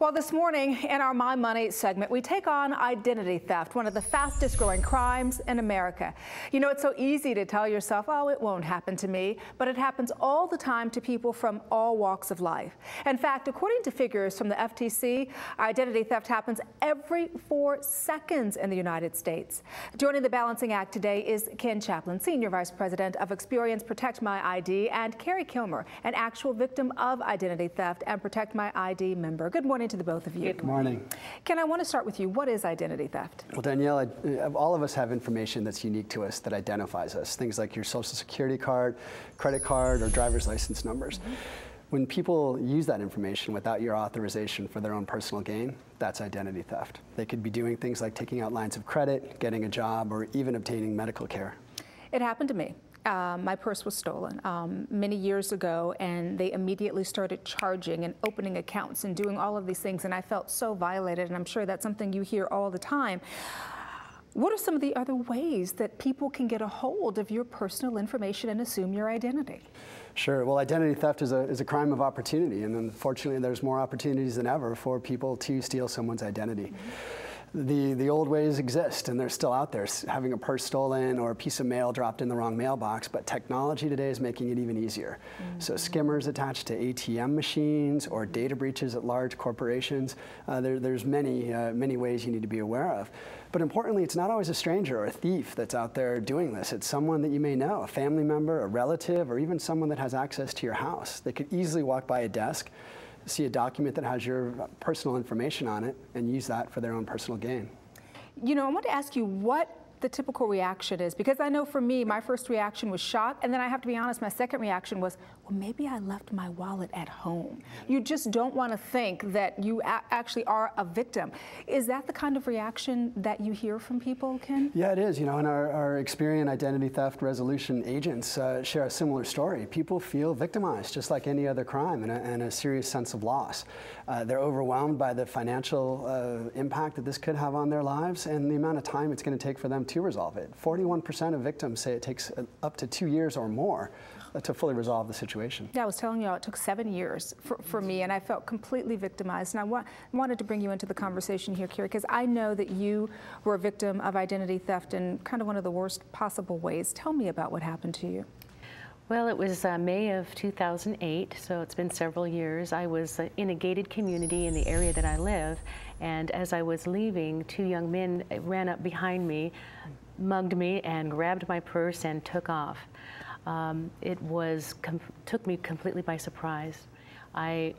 Well, this morning in our My Money segment, we take on identity theft, one of the fastest growing crimes in America. You know, it's so easy to tell yourself, oh, it won't happen to me, but it happens all the time to people from all walks of life. In fact, according to figures from the FTC, identity theft happens every 4 seconds in the United States. Joining the balancing act today is Ken Chaplin, Senior Vice President of Experian's ProtectMyID, and Kerry Kilmer, an actual victim of identity theft and ProtectMyID member. Good morning to the both of you. Good morning. Ken, I want to start with you. What is identity theft? Well, Danielle, all of us have information that's unique to us that identifies us. Things like your social security card, credit card, or driver's license numbers. When people use that information without your authorization for their own personal gain, that's identity theft. They could be doing things like taking out lines of credit, getting a job, or even obtaining medical care. It happened to me. My purse was stolen many years ago, and they immediately started charging and opening accounts and doing all of these things, and I felt so violated, and I'm sure that's something you hear all the time. What are some of the other ways that people can get a hold of your personal information and assume your identity? Sure. Well, identity theft is a crime of opportunity, and unfortunately there's more opportunities than ever for people to steal someone's identity. The old ways exist, and they're still out there, having a purse stolen or a piece of mail dropped in the wrong mailbox, but technology today is making it even easier. So skimmers attached to ATM machines or data breaches at large corporations, there's many ways you need to be aware of. But importantly, it's not always a stranger or a thief that's out there doing this. It's someone that you may know, a family member, a relative, or even someone that has access to your house. They could easily walk by a desk, see a document that has your personal information on it, and use that for their own personal gain. You know, I want to ask you what the typical reaction is, because I know for me, my first reaction was shock, and then I have to be honest, my second reaction was, well, maybe I left my wallet at home. You just don't want to think that you actually are a victim. Is that the kind of reaction that you hear from people, Ken? Yeah, it is. You know, and our Experian identity theft resolution agents share a similar story. People feel victimized, just like any other crime, and a serious sense of loss. They're overwhelmed by the financial impact that this could have on their lives and the amount of time it's going to take for them to resolve it. 41% of victims say it takes up to 2 years or more to fully resolve the situation. Yeah, I was telling you, it took 7 years for me, and I felt completely victimized. And I wanted to bring you into the conversation here, Kerry, because I know that you were a victim of identity theft in kind of one of the worst possible ways. Tell me about what happened to you. Well, it was May of 2008, so it's been several years. I was in a gated community in the area that I live, and as I was leaving, 2 young men ran up behind me, mugged me, and grabbed my purse and took off. It took me completely by surprise. I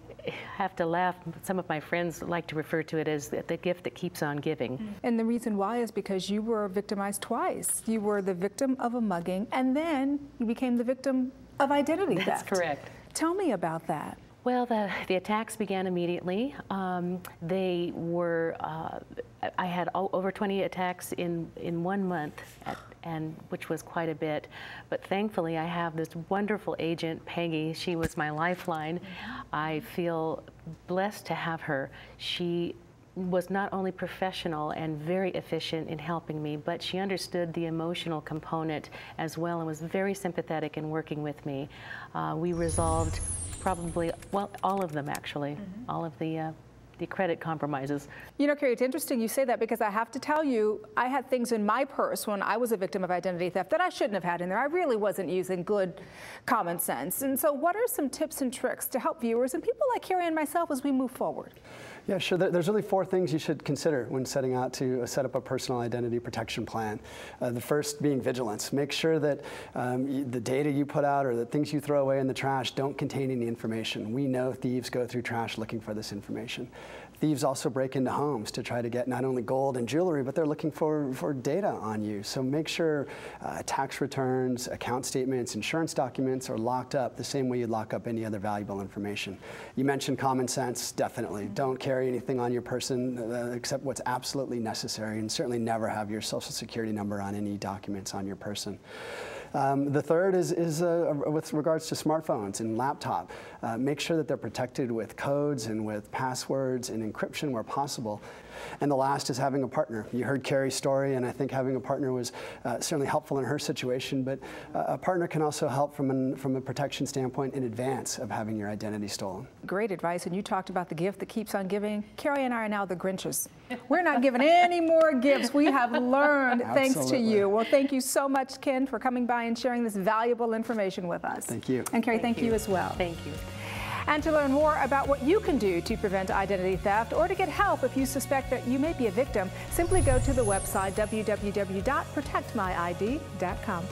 have to laugh. Some of my friends like to refer to it as the gift that keeps on giving. And the reason why is because you were victimized twice. You were the victim of a mugging, and then you became the victim of identity theft. That's correct. Tell me about that. Well, the attacks began immediately. They were, I had over 20 attacks in 1 month, and which was quite a bit. But thankfully, I have this wonderful agent, Peggy. She was my lifeline. I feel blessed to have her. She was not only professional and very efficient in helping me, but she understood the emotional component as well and was very sympathetic in working with me. We resolved probably, well, all of them actually, all of the credit compromises. You know, Kerry, it's interesting you say that, because I have to tell you, I had things in my purse when I was a victim of identity theft that I shouldn't have had in there. I really wasn't using good common sense. And so what are some tips and tricks to help viewers and people like Kerry and myself as we move forward? Yeah, sure. There's really 4 things you should consider when setting out to set up a personal identity protection plan. The first being vigilance. Make sure that the data you put out or the things you throw away in the trash don't contain any information. We know thieves go through trash looking for this information. Thieves also break into homes to try to get not only gold and jewelry, but they're looking for data on you. So make sure tax returns, account statements, insurance documents are locked up the same way you'd lock up any other valuable information. You mentioned common sense, definitely. Don't carry anything on your person except what's absolutely necessary, and certainly never have your social security number on any documents on your person. The third is with regards to smartphones and laptop. Make sure that they're protected with codes and with passwords and encryption where possible. And the last is having a partner. You heard Kerry's story, and I think having a partner was certainly helpful in her situation, but a partner can also help from a protection standpoint in advance of having your identity stolen. Great advice, and you talked about the gift that keeps on giving. Kerry and I are now the Grinches. We're not giving any more gifts. We have learned thanks to you. Well, thank you so much, Ken, for coming by and sharing this valuable information with us. Thank you. And Kerry, thank you as well. Thank you. And to learn more about what you can do to prevent identity theft or to get help if you suspect that you may be a victim, simply go to the website www.protectmyid.com.